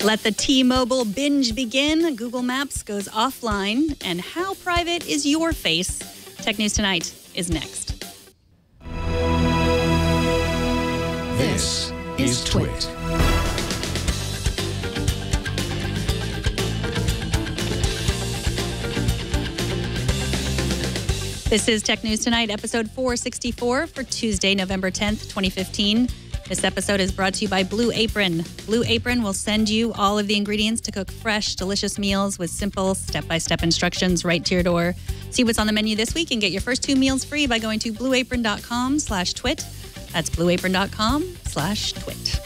Let the T-Mobile Binge begin. Google Maps goes offline. And how private is your face? Tech News Tonight is next. This is Twit. This is Tech News Tonight, episode 464 for Tuesday, November 10th, 2015. This episode is brought to you by Blue Apron. Blue Apron will send you all of the ingredients to cook fresh, delicious meals with simple step-by-step instructions right to your door. See what's on the menu this week and get your first 2 meals free by going to blueapron.com/twit. That's blueapron.com/twit.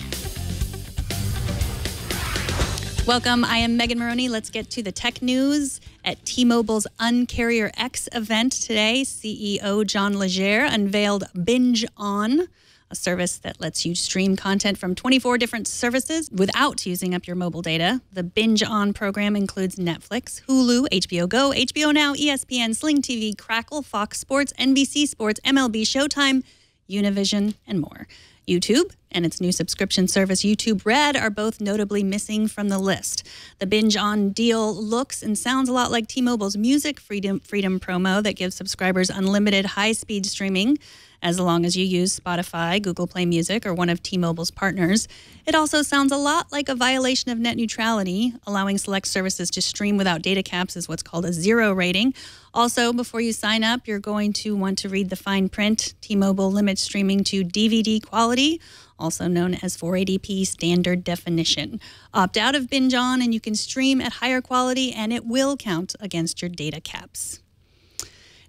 Welcome, I am Megan Morrone. Let's get to the tech news. At T-Mobile's Uncarrier X event today, CEO John Legere unveiled Binge On, a service that lets you stream content from 24 different services without using up your mobile data. The Binge On program includes Netflix, Hulu, HBO Go, HBO Now, ESPN, Sling TV, Crackle, Fox Sports, NBC Sports, MLB, Showtime, Univision, and more. YouTube and its new subscription service, YouTube Red, are both notably missing from the list. The Binge On deal looks and sounds a lot like T-Mobile's Music Freedom promo that gives subscribers unlimited high-speed streaming as long as you use Spotify, Google Play Music, or one of T-Mobile's partners. It also sounds a lot like a violation of net neutrality. Allowing select services to stream without data caps is what's called a zero rating. Also, before you sign up, you're going to want to read the fine print. T-Mobile limits streaming to DVD quality, also known as 480p standard definition. Opt out of Binge On and you can stream at higher quality, and it will count against your data caps.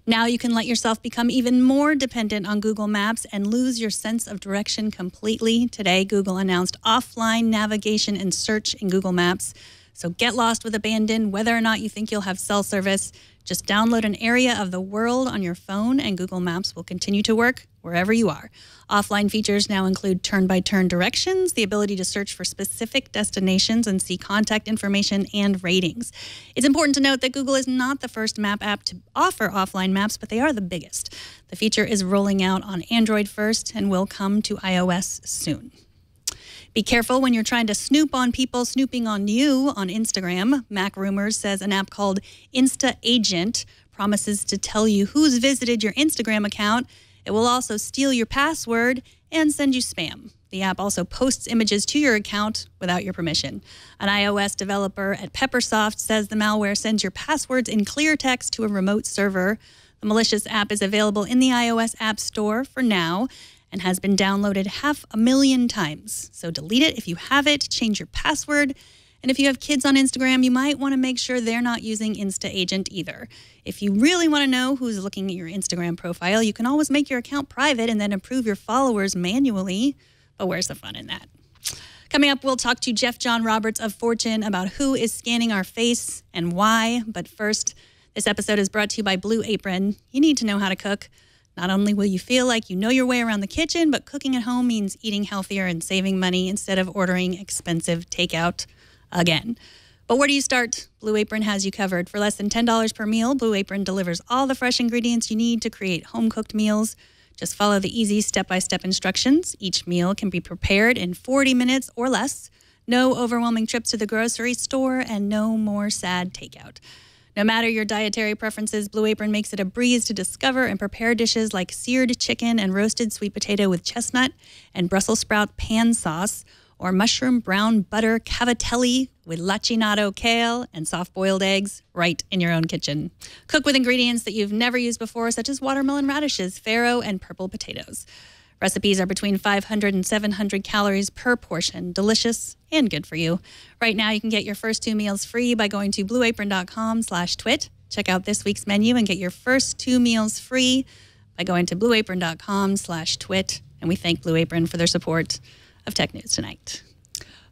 Now you can let yourself become even more dependent on Google Maps and lose your sense of direction completely. Today, Google announced offline navigation and search in Google Maps. So get lost with abandon, whether or not you think you'll have cell service. Just download an area of the world on your phone and Google Maps will continue to work wherever you are. Offline features now include turn-by-turn directions, the ability to search for specific destinations and see contact information and ratings. It's important to note that Google is not the first map app to offer offline maps, but they are the biggest. The feature is rolling out on Android first and will come to iOS soon. Be careful when you're trying to snoop on people snooping on you on Instagram. Mac Rumors says an app called Insta Agent promises to tell you who's visited your Instagram account. It will also steal your password and send you spam. The app also posts images to your account without your permission. An iOS developer at Peppersoft says the malware sends your passwords in clear text to a remote server. The malicious app is available in the iOS App Store for now and has been downloaded 500,000 times. So delete it if you have it, change your password. And if you have kids on Instagram, you might want to make sure they're not using Insta Agent either. If you really want to know who's looking at your Instagram profile, you can always make your account private and then approve your followers manually. But where's the fun in that? Coming up, we'll talk to Jeff John Roberts of Fortune about who is scanning our face and why. But first, this episode is brought to you by Blue Apron. You need to know how to cook. Not only will you feel like you know your way around the kitchen, but cooking at home means eating healthier and saving money instead of ordering expensive takeout again. But where do you start? Blue Apron has you covered. For less than $10 per meal, Blue Apron delivers all the fresh ingredients you need to create home-cooked meals. Just follow the easy step-by-step instructions. Each meal can be prepared in 40 minutes or less. No overwhelming trips to the grocery store and no more sad takeout. No matter your dietary preferences, Blue Apron makes it a breeze to discover and prepare dishes like seared chicken and roasted sweet potato with chestnut and Brussels sprout pan sauce, or mushroom brown butter cavatelli with lacinato kale and soft-boiled eggs right in your own kitchen. Cook with ingredients that you've never used before, such as watermelon radishes, farro, and purple potatoes. Recipes are between 500 and 700 calories per portion. Delicious and good for you. Right now, you can get your first 2 meals free by going to blueapron.com/twit. Check out this week's menu and get your first 2 meals free by going to blueapron.com/twit. And we thank Blue Apron for their support of Tech News Tonight.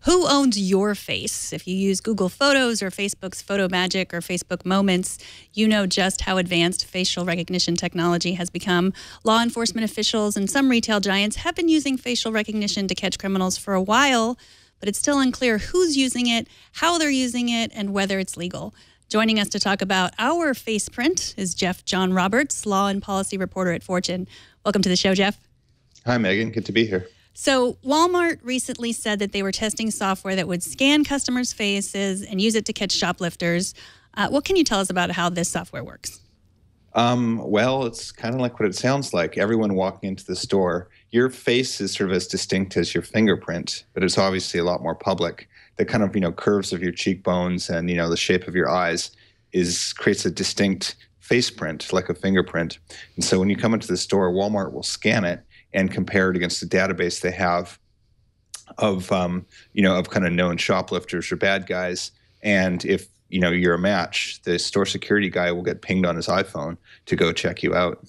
Who owns your face? If you use Google Photos or Facebook's Photo Magic or Facebook Moments, you know just how advanced facial recognition technology has become. Law enforcement officials and some retail giants have been using facial recognition to catch criminals for a while, but it's still unclear who's using it, how they're using it, and whether it's legal. Joining us to talk about our face print is Jeff John Roberts, law and policy reporter at Fortune. Welcome to the show, Jeff. Hi, Megan. Good to be here. So Walmart recently said that they were testing software that would scan customers' faces and use it to catch shoplifters. What can you tell us about how this software works? Well, it's kind of like what it sounds like. Everyone walking into the store, your face is sort of as distinct as your fingerprint, but it's obviously a lot more public. The kind of, curves of your cheekbones and, the shape of your eyes creates a distinct face print, like a fingerprint. And so when you come into the store, Walmart will scan it and compare it against the database they have of kind of known shoplifters or bad guys. And if you're a match, the store security guy will get pinged on his iPhone to go check you out.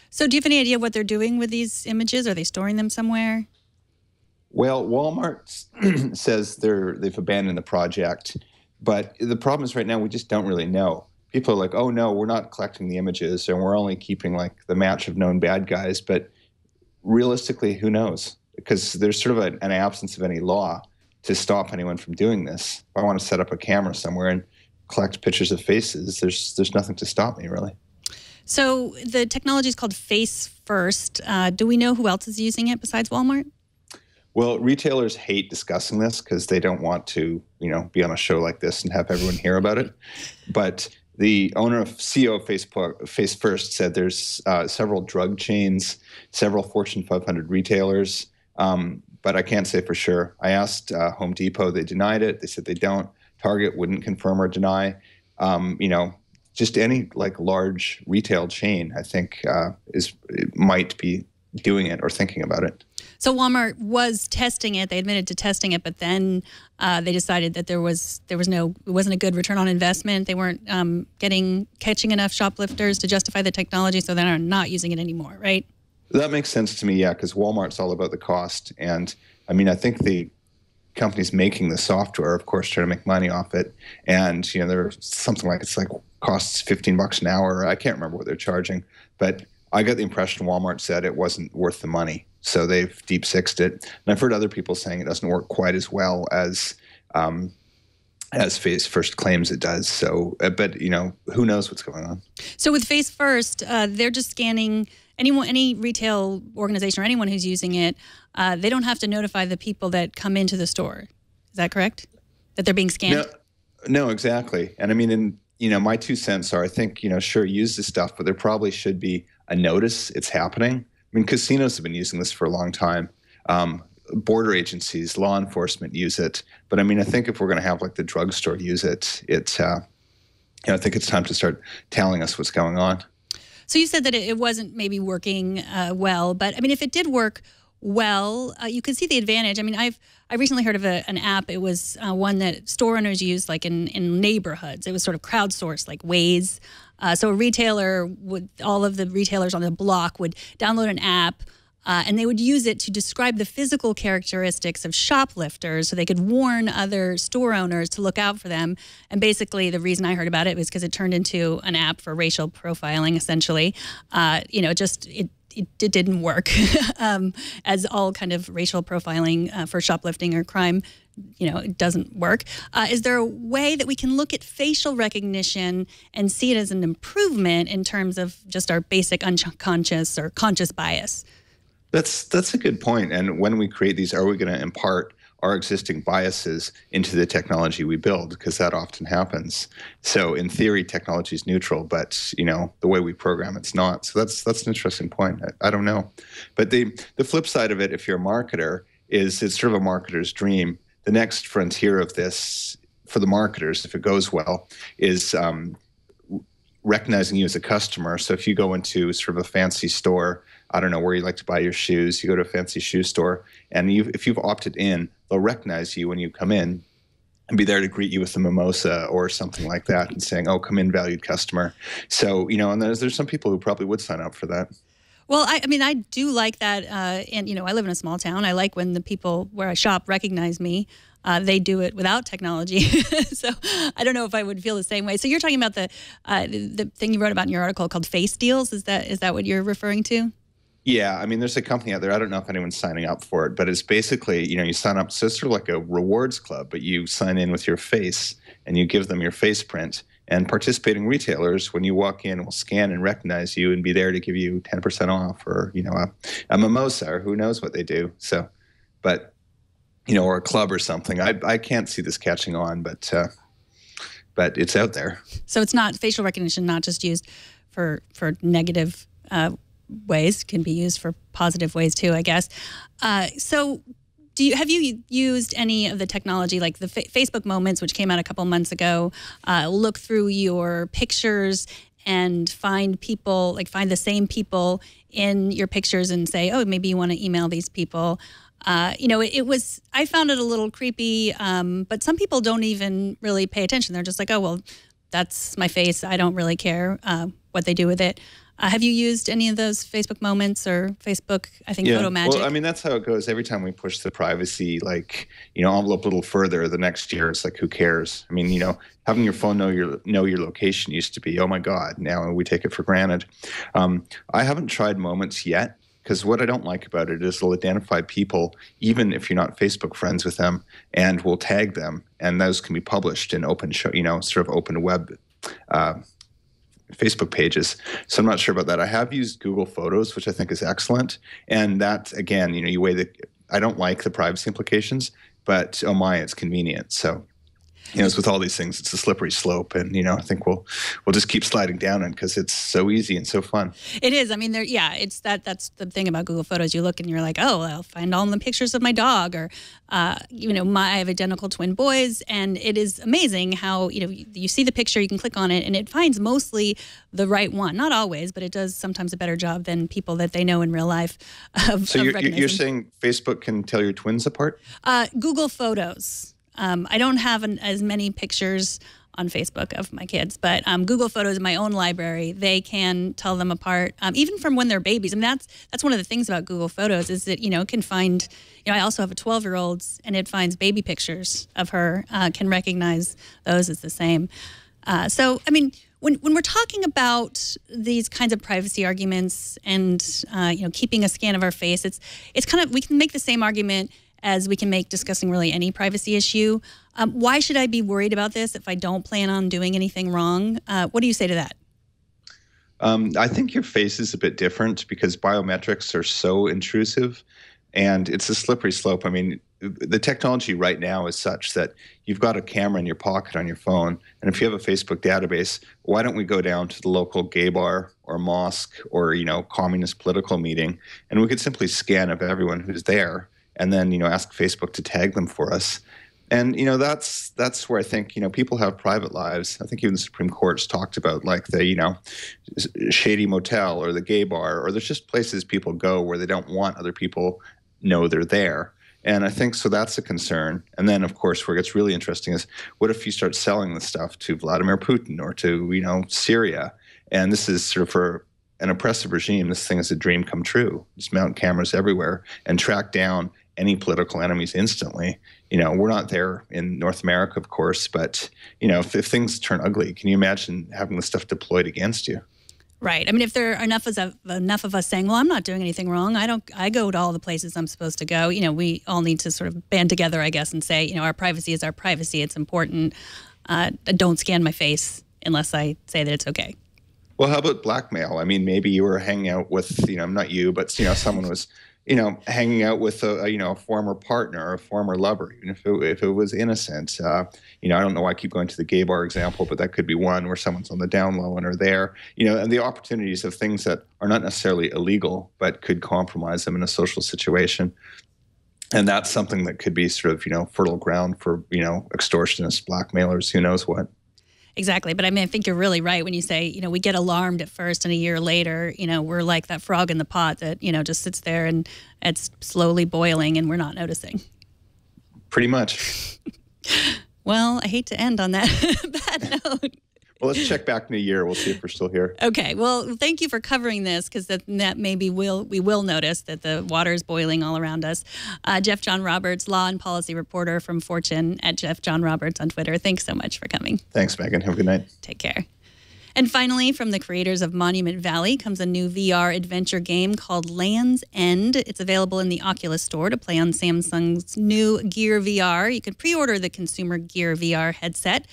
So do you have any idea what they're doing with these images? Are they storing them somewhere? Well, Walmart says they've abandoned the project, but the problem is right now we just don't really know. People are like, oh no, we're not collecting the images and we're only keeping like the match of known bad guys. But realistically, who knows? Because there's sort of an absence of any law to stop anyone from doing this. If I want to set up a camera somewhere and collect pictures of faces, there's nothing to stop me, really. So the technology is called Face First. Do we know who else is using it besides Walmart? Well, retailers hate discussing this because they don't want to, be on a show like this and have everyone hear about it. But the CEO of Face First said there's several drug chains, several Fortune 500 retailers, but I can't say for sure. I asked Home Depot, they denied it. They said they don't. Target wouldn't confirm or deny. Just any like large retail chain, I think, might be doing it or thinking about it. So Walmart was testing it. They admitted to testing it, but then they decided that it wasn't a good return on investment. They weren't catching enough shoplifters to justify the technology, so they're not using it anymore, right? That makes sense to me, yeah, because Walmart's all about the cost. And I mean, I think the companies making the software, of course, trying to make money off it. And, there's something like costs $15 an hour. I can't remember what they're charging, but I got the impression Walmart said it wasn't worth the money. So they've deep-sixed it. And I've heard other people saying it doesn't work quite as well as Face First claims it does. So, but, who knows what's going on. So with Face First, they're just scanning any retail organization or anyone who's using it. They don't have to notify the people that come into the store. Is that correct? That they're being scanned? No, exactly. And I mean, my 2 cents are, I think, sure, use this stuff, but there probably should be a notice it's happening. I mean, casinos have been using this for a long time. Border agencies, law enforcement use it. But I mean, I think if we're going to have like the drugstore use it, I think it's time to start telling us what's going on. So you said that it wasn't maybe working well, but I mean, if it did work well, you could see the advantage. I mean, I recently heard of an app. It was one that store owners use like in neighborhoods. It was sort of crowdsourced, like Waze. So a retailer all of the retailers on the block would download an app, and they would use it to describe the physical characteristics of shoplifters so they could warn other store owners to look out for them. And basically the reason I heard about it was because it turned into an app for racial profiling, essentially. It didn't work, as all kind of racial profiling for shoplifting or crime, it doesn't work. Is there a way that we can look at facial recognition and see it as an improvement in terms of just our basic unconscious or conscious bias? That's a good point. And when we create these, are we going to impart our existing biases into the technology we build? Because that often happens. So in theory, technology is neutral, but the way we program it's not. So that's an interesting point. I don't know. But the flip side of it, if you're a marketer, is it's sort of a marketer's dream. The next frontier of this for the marketers, if it goes well, is recognizing you as a customer. So if you go into sort of a fancy store, I don't know where you like to buy your shoes, you go to a fancy shoe store, and if you've opted in, they'll recognize you when you come in and be there to greet you with a mimosa or something like that and saying, oh, come in, valued customer. So, and there's some people who probably would sign up for that. Well, I mean, I do like that. And, I live in a small town. I like when the people where I shop recognize me. They do it without technology. So I don't know if I would feel the same way. So you're talking about the thing you wrote about in your article called face deals. Is that what you're referring to? Yeah, I mean, there's a company out there. I don't know if anyone's signing up for it, but it's basically, you sign up. So it's sort of like a rewards club, but you sign in with your face and you give them your face print. And participating retailers, when you walk in, will scan and recognize you and be there to give you 10% off or, a mimosa or who knows what they do. So but or a club or something. I can't see this catching on, but it's out there. So it's not facial recognition, not just used for negative ways, can be used for positive ways too, I guess. So have you used any of the technology like the Facebook Moments, which came out a couple months ago, look through your pictures and find people, like find the same people in your pictures and say, oh, maybe you want to email these people? I found it a little creepy, but some people don't even really pay attention. They're just like, oh, well, that's my face. I don't really care what they do with it. Have you used any of those Facebook Moments or Facebook, I think, Photo Magic? Well, I mean, that's how it goes. Every time we push the privacy, envelope a little further, the next year, it's like, who cares? I mean, having your phone know your location used to be, oh my God, now we take it for granted. I haven't tried Moments yet, because what I don't like about it is it'll identify people, even if you're not Facebook friends with them, and will tag them, and those can be published in open open web Facebook pages. So I'm not sure about that. I have used Google Photos, which I think is excellent. And that, again, you weigh I don't like the privacy implications, but oh my, it's convenient. So, it's with all these things, it's a slippery slope. And, I think we'll just keep sliding down it because it's so easy and so fun. It is. I mean, that's the thing about Google Photos. You look and you're like, oh, I'll find all the pictures of my dog, or, I have identical twin boys. And it is amazing how, you see the picture, you can click on it, and it finds mostly the right one. Not always, but it does sometimes a better job than people that they know in real life. So you're saying Facebook can tell your twins apart? Google Photos. I don't have as many pictures on Facebook of my kids, but Google Photos in my own library, they can tell them apart, even from when they're babies. I mean, that's one of the things about Google Photos is that, it can find, I also have a 12-year-old, and it finds baby pictures of her, can recognize those as the same. So, I mean, when we're talking about these kinds of privacy arguments and, keeping a scan of our face, it's kind of, we can make the same argument as we can make discussing really any privacy issue. Why should I be worried about this if I don't plan on doing anything wrong? What do you say to that? I think your face is a bit different because biometrics are so intrusive, and it's a slippery slope. I mean, the technology right now is such that you've got a camera in your pocket on your phone, and if you have a Facebook database, why don't we go down to the local gay bar or mosque or, communist political meeting, and we could simply scan up everyone who's there, and then, ask Facebook to tag them for us. And, that's where I think, people have private lives. I think even the Supreme Court's talked about like the, shady motel or the gay bar, or there's just places people go where they don't want other people know they're there. And I think so that's a concern. And then, of course, where it gets really interesting is what if you start selling this stuff to Vladimir Putin or to, Syria? And this is sort of for an oppressive regime, this thing is a dream come true. Just mount cameras everywhere and track down any political enemies instantly. We're not there in North America, of course, but, if things turn ugly, can you imagine having this stuff deployed against you? Right. I mean, if there are enough of us saying, well, I'm not doing anything wrong, I go to all the places I'm supposed to go, we all need to sort of band together, I guess, and say, our privacy is our privacy. It's important. Don't scan my face unless I say that it's okay. Well, how about blackmail? I mean, maybe you were hanging out with, not you, but, someone was hanging out with a former partner or a former lover, even if it was innocent. I don't know why I keep going to the gay bar example, but that could be one where someone's on the down low and are there, and the opportunities of things that are not necessarily illegal, but could compromise them in a social situation. And that's something that could be sort of, fertile ground for, extortionists, blackmailers, who knows what. Exactly. But I mean, I think you're really right when you say, we get alarmed at first and a year later, we're like that frog in the pot that, just sits there and it's slowly boiling and we're not noticing. Pretty much. Well, I hate to end on that bad note. Well, let's check back in a year. We'll see if we're still here. Okay. Well, thank you for covering this because that maybe we will notice that the water is boiling all around us. Jeff John Roberts, law and policy reporter from Fortune at Jeff John Roberts on Twitter. Thanks so much for coming. Thanks, Megan. Have a good night. Take care. And finally, from the creators of Monument Valley comes a new VR adventure game called Land's End. It's available in the Oculus Store to play on Samsung's new Gear VR. You can pre-order the Consumer Gear VR headset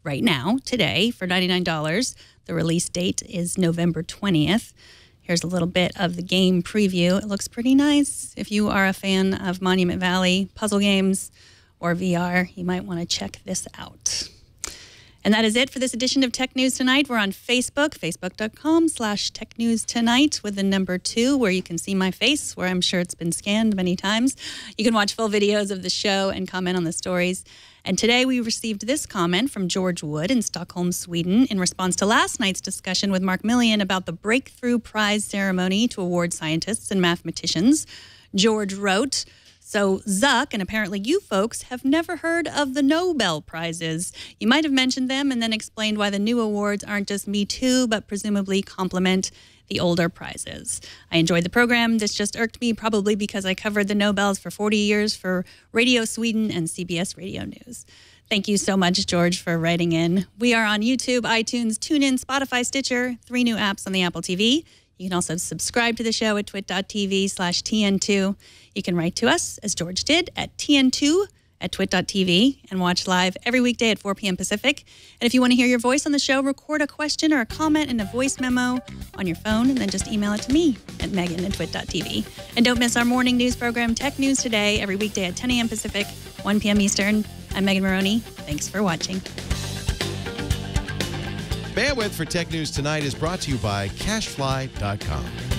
right now, today, for $99. The release date is November 20th. Here's a little bit of the game preview. It looks pretty nice. If you are a fan of Monument Valley puzzle games or VR, you might want to check this out. And that is it for this edition of Tech News Tonight. We're on Facebook, facebook.com/technewstonight with the number 2, where you can see my face, where I'm sure it's been scanned many times. You can watch full videos of the show and comment on the stories. And today we received this comment from George Wood in Stockholm, Sweden, in response to last night's discussion with Mark Millian about the Breakthrough Prize ceremony to award scientists and mathematicians. George wrote, "So Zuck, and apparently you folks, have never heard of the Nobel Prizes. You might have mentioned them and then explained why the new awards aren't just Me Too, but presumably complement the older prizes. I enjoyed the program. This just irked me, probably because I covered the Nobels for 40 years for Radio Sweden and CBS Radio News." Thank you so much, George, for writing in. We are on YouTube, iTunes, TuneIn, Spotify, Stitcher, 3 new apps on the Apple TV. You can also subscribe to the show at twit.tv/TN2. You can write to us, as George did, at TN2@twit.tv and watch live every weekday at 4 p.m. Pacific. And if you want to hear your voice on the show, record a question or a comment in a voice memo on your phone and then just email it to me at megan@twit.tv. And don't miss our morning news program, Tech News Today, every weekday at 10 a.m. Pacific, 1 p.m. Eastern. I'm Megan Morrone. Thanks for watching. Bandwidth for Tech News Tonight is brought to you by CashFly.com.